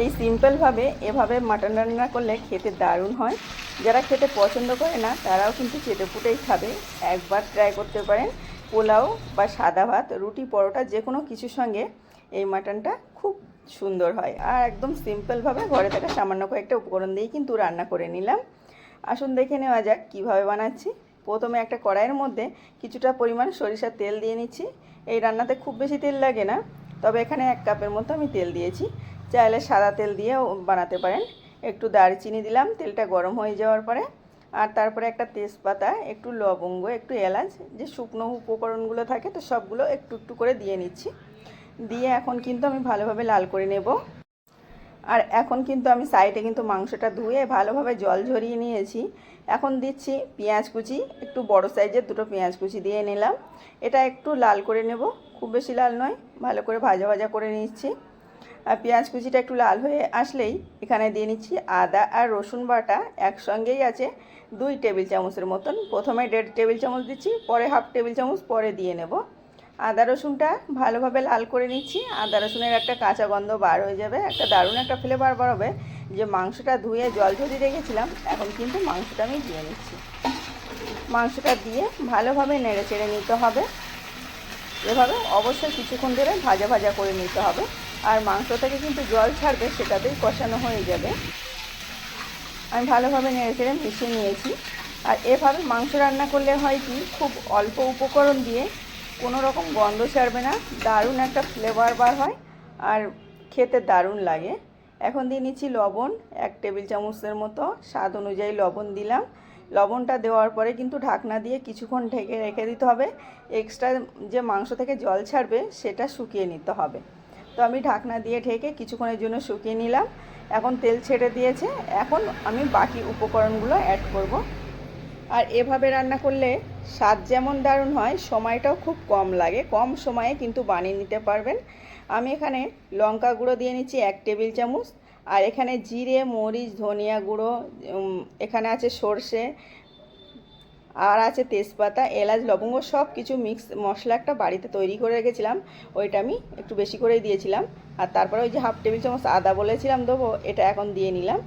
এই সিম্পলভাবে এভাবে মাটন রান্না করলে খেতে দারুণ হয়। যারা খেতে পছন্দ করে না তারাও কিন্তু চেটেপুটেই খাবে। একবার ট্রাই করতে পারেন। পোলাও বা সাদা ভাত, রুটি, পরোটা যে কোনো কিছুর সঙ্গে এই মাটনটা খুব সুন্দর হয়। আর একদম সিম্পলভাবে ঘরে থাকা সামান্য কয়েকটা উপকরণ দিয়েই কিন্তু রান্না করে নিলাম। আসুন দেখে নেওয়া যাক কীভাবে বানাচ্ছি। প্রথমে একটা কড়াইয়ের মধ্যে কিছুটা পরিমাণ সরিষার তেল দিয়ে নিচ্ছি। এই রান্নাতে খুব বেশি তেল লাগে না, তবে এখানে 1 কাপের মতো আমি তেল দিয়েছি। চাইলে সাদা তেল দিয়েও বানাতে পারেন। একটু দারচিনি দিলাম তেলটা গরম হয়ে যাওয়ার পরে। আর তারপরে একটা তেজপাতা, একটু লবঙ্গ, একটু এলাচ, যে শুকনো উপকরণগুলো থাকে তো সবগুলো একটু একটু করে দিয়ে নিচ্ছি। দিয়ে এখন কিন্তু আমি ভালোভাবে লাল করে নেব। আর এখন কিন্তু আমি সাইডে কিন্তু মাংসটা ধুয়ে ভালোভাবে জল ঝরিয়ে নিয়েছি। এখন দিচ্ছি পেঁয়াজ কুচি, একটু বড় সাইজের দুটো পেঁয়াজ কুচি দিয়ে নিলাম। এটা একটু লাল করে নেব, খুব বেশি লাল নয়, ভালো করে ভাজা ভাজা করে নিচ্ছি। আর পেঁয়াজ কুচিটা একটু লাল হয়ে আসলেই এখানে দিয়ে নিচ্ছি আদা আর রসুন বাটা। একসঙ্গেই আছে 2 টেবিল চামচের মতন। প্রথমে 1.5 টেবিল চামচ দিচ্ছি, পরে 1/2 টেবিল চামচ পরে দিয়ে নেব। আদা রসুনটা ভালোভাবে লাল করে নিচ্ছি। আদা রসুনের একটা কাঁচা গন্ধ বার হয়ে যাবে, একটা দারুণ একটা ফ্লেভার বার হবে। যে মাংসটা ধুয়ে জল ঝরিয়ে রেখেছিলাম, এখন কিন্তু মাংসটা আমি দিয়ে নিচ্ছি। মাংসটা দিয়ে ভালোভাবে নেড়ে চেড়ে নিতে হবে। এভাবে অবশ্যই কিছুক্ষণ ধরে ভাজা ভাজা করে নিতে হবে। আর মাংস থেকে কিন্তু জল ছাড়বে, সেটাতেই কষানো হয়ে যাবে। আমি ভালোভাবে নেড়ে চেড়ে মিশিয়ে নিয়েছি। আর এভাবে মাংস রান্না করলে হয় কি, খুব অল্প উপকরণ দিয়ে কোনো রকম গন্ধ ছাড়বে না, দারুণ একটা ফ্লেভার বার হয় আর খেতে দারুণ লাগে। এখন দিয়ে নিচ্ছি লবণ, 1 টেবিল চামচের মতো স্বাদ অনুযায়ী লবণ দিলাম। লবণটা দেওয়ার পরে কিন্তু ঢাকনা দিয়ে কিছুক্ষণ ঢেকে রেখে দিতে হবে। এক্সট্রা যে মাংস থেকে জল ছাড়বে সেটা শুকিয়ে নিতে হবে। তো আমি ঢাকনা দিয়ে ঢেকে কিছুক্ষণের জন্য শুকিয়ে নিলাম। এখন তেল ছেড়ে দিয়েছে। এখন আমি বাকি উপকরণগুলো অ্যাড করব। আর এভাবে রান্না করলে স্বাদ যেমন দারুণ হয়, সময়টাও খুব কম লাগে, কম সময়ে কিন্তু বানিয়ে নিতে পারবেন। আমি এখানে লঙ্কা গুঁড়ো দিয়ে নিচ্ছি 1 টেবিল চামচ। আর এখানে জিরে, মরিচ, ধনিয়া গুঁড়ো, এখানে আছে সর্ষে, আর আছে তেজপাতা, এলাচ, লবঙ্গ, সব কিছু মিক্স মশলা একটা বাড়িতে তৈরি করে রেখেছিলাম। ওইটা আমি একটু বেশি করেই দিয়েছিলাম। আর তারপরে ওই যে 1/2 টেবিল চামচ আদা বলেছিলাম দেবো, এটা এখন দিয়ে নিলাম।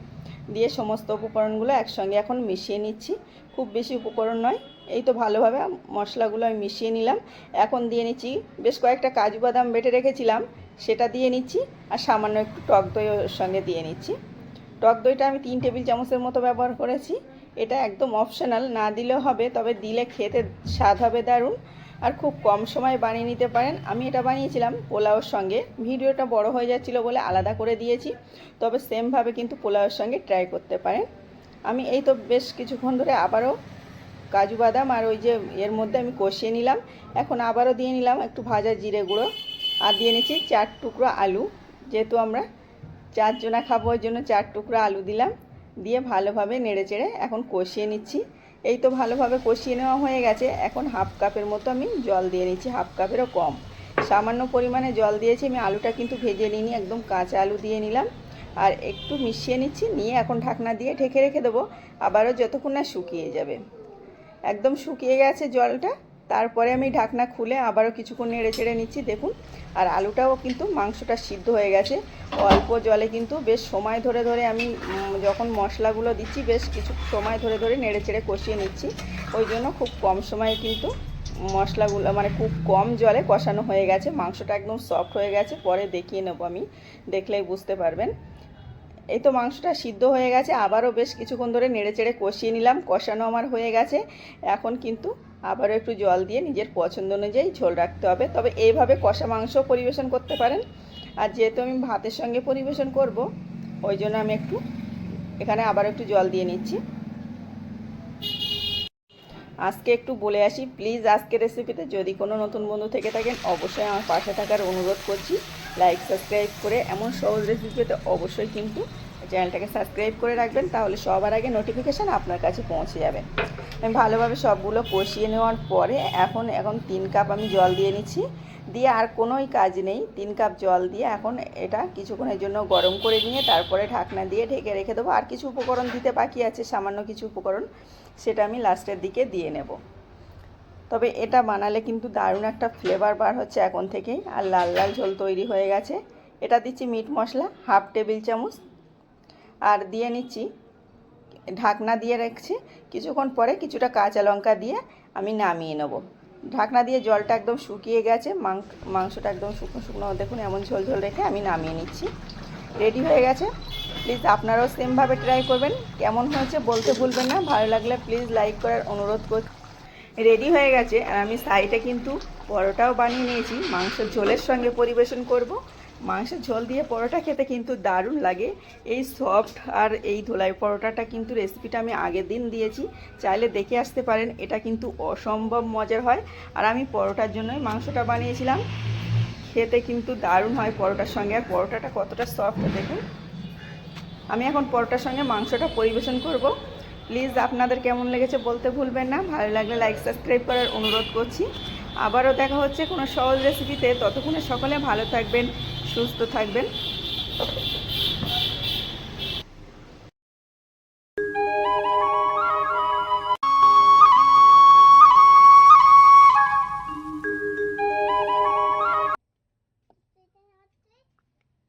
দিয়ে সমস্ত উপকরণগুলো একসঙ্গে এখন মিশিয়ে নিচ্ছি। খুব বেশি উপকরণ নয়, এই তো ভালোভাবে মশলাগুলো আমি মিশিয়ে নিলাম। এখন দিয়ে নিচ্ছি বেশ কয়েকটা কাজু বাদাম বেটে রেখেছিলাম, সেটা দিয়ে নিচ্ছি। আর সামান্য একটু টক দই ওর সঙ্গে দিয়ে নিচ্ছি। টক দইটা আমি 3 টেবিল চামচের মতো ব্যবহার করেছি। এটা একদম অপশনাল, না দিলেও হবে, তবে দিলে খেতে স্বাদ হবে দারুণ। আর খুব কম সময়ে বানিয়ে নিতে পারেন। আমি এটা বানিয়েছিলাম পোলাওর সঙ্গে, ভিডিওটা বড় হয়ে যাচ্ছিলো বলে আলাদা করে দিয়েছি, তবে সেমভাবে কিন্তু পোলাওর সঙ্গে ট্রাই করতে পারেন। আমি এই তো বেশ কিছুক্ষণ ধরে আবারও কাজু বাদাম আর ওই যে এর মধ্যে আমি কষিয়ে নিলাম। এখন আবারও দিয়ে নিলাম একটু ভাজা জিরে গুঁড়ো। আর দিয়ে নিচ্ছি 4 টুকরো আলু, যেহেতু আমরা 4 জনা খাবো ওই জন্য 4 টুকরো আলু দিলাম। দিয়ে ভালোভাবে নেড়ে চেড়ে এখন কষিয়ে নিচ্ছি। এই তো ভালোভাবে কষিয়ে নেওয়া হয়ে গেছে। এখন 1/2 কাপের মতো আমি জল দিয়ে নিচ্ছি, 1/2 কাপেরও কম, সামান্য পরিমাণে জল দিয়েছি। আমি আলুটা কিন্তু ভেজে নিইনি, একদম কাঁচা আলু দিয়ে নিলাম। আর একটু মিশিয়ে নিচ্ছি, নিয়ে এখন ঢাকনা দিয়ে ঢেকে রেখে দেবো আবারও যতক্ষণ না শুকিয়ে যাবে। একদম শুকিয়ে গেছে জলটা। তারপরে আমি ঢাকনা খুলে আবারও কিছুক্ষণ নেড়ে চেড়ে নিচ্ছি, দেখুন। আর আলুটাও কিন্তু মাংসটা সিদ্ধ হয়ে গেছে। অল্প জলে কিন্তু বেশ সময় ধরে ধরে আমি যখন মশলাগুলো দিচ্ছি বেশ কিছু সময় ধরে ধরে নেড়ে চেড়ে কষিয়ে নিচ্ছি। ওই জন্য খুব কম সময়ে কিন্তু মশলাগুলো মানে খুব কম জলে কষানো হয়ে গেছে। মাংসটা একদম সফট হয়ে গেছে, পরে দেখিয়ে নেবো আমি, দেখলেই বুঝতে পারবেন। এই তো মাংসটা সিদ্ধ হয়ে গেছে, আবারও বেশ কিছুক্ষণ ধরে নেড়ে চেড়ে কষিয়ে নিলাম। কষানো আমার হয়ে গেছে। এখন কিন্তু আবারও একটু জল দিয়ে নিজের পছন্দ অনুযায়ী ঝোল রাখতে হবে। তবে এইভাবে কষা মাংস পরিবেশন করতে পারেন। আর যেহেতু আমি ভাতের সঙ্গে পরিবেশন করব, ওই জন্য আমি একটু এখানে আবার একটু জল দিয়ে নিচ্ছি। আজকে একটু বলে আসি, প্লিজ আজকের রেসিপিতে যদি কোনো নতুন বন্ধু থেকে থাকেন অবশ্যই আমার পাশে থাকার অনুরোধ করছি। লাইক সাবস্ক্রাইব করে এমন সহজ রেসিপিতে অবশ্যই কিন্তু চ্যানেলটাকে সাবস্ক্রাইব করে রাখবেন, তাহলে সবার আগে নোটিফিকেশান আপনার কাছে পৌঁছে যাবে। আমি ভালোভাবে সবগুলো কষিয়ে নেওয়ার পরে এখন 3 কাপ আমি জল দিয়ে নিচ্ছি। দিয়ে আর কোনোই কাজ নেই, 3 কাপ জল দিয়ে এখন এটা কিছুক্ষণের জন্য গরম করে নিয়ে তারপরে ঢাকনা দিয়ে ঢেকে রেখে দেবো। আর কিছু উপকরণ দিতে বাকি আছে, সামান্য কিছু উপকরণ, সেটা আমি লাস্টের দিকে দিয়ে নেব। তবে এটা বানালে কিন্তু দারুণ একটা ফ্লেভার বার হচ্ছে এখন থেকেই। আর লাল লাল ঝোল তৈরি হয়ে গেছে। এটা দিচ্ছি মিট মশলা 1/2 টেবিল চামচ, আর দিয়ে নিচ্ছি, ঢাকনা দিয়ে রাখছি। কিছুক্ষণ পরে কিছুটা কাঁচা লঙ্কা দিয়ে আমি নামিয়ে নেব। ঢাকনা দিয়ে জলটা একদম শুকিয়ে গেছে, মাংসটা একদম শুকনো শুকনো, দেখুন এমন ঝোল ঝোল রেখে আমি নামিয়ে নিচ্ছি। রেডি হয়ে গেছে। প্লিজ আপনারাও সেমভাবে ট্রাই করবেন। কেমন হয়েছে বলতে ভুলবেন না। ভালো লাগলে প্লিজ লাইক করার অনুরোধ করছি। রেডি হয়ে গেছে, আর আমি সাইডে কিন্তু পরোটাও বানিয়ে নিয়েছি, মাংসের ঝোলের সঙ্গে পরিবেশন করব। মাংসের ঝোল দিয়ে পরোটা খেতে কিন্তু দারুণ লাগে। এই সফট আর এই ধোলাই পরোটাটা কিন্তু রেসিপিটা আমি আগের দিন দিয়েছি, চাইলে দেখে আসতে পারেন। এটা কিন্তু অসম্ভব মজার হয়, আর আমি পরোটার জন্যই মাংসটা বানিয়েছিলাম। খেতে কিন্তু দারুণ হয় পরোটার সঙ্গে, আর পরোটাটা কতটা সফট দেখুন। আমি এখন পরোটার সঙ্গে মাংসটা পরিবেশন করব। প্লিজ আপনাদের কেমন লেগেছে বলতে ভুলবেন না। ভালো লাগলে লাইক সাবস্ক্রাইব করার অনুরোধ করছি। আবারও দেখা হচ্ছে কোনো সহজ রেসিপিতে। ততক্ষণে সকলে ভালো থাকবেন, সুস্থ থাকবেন।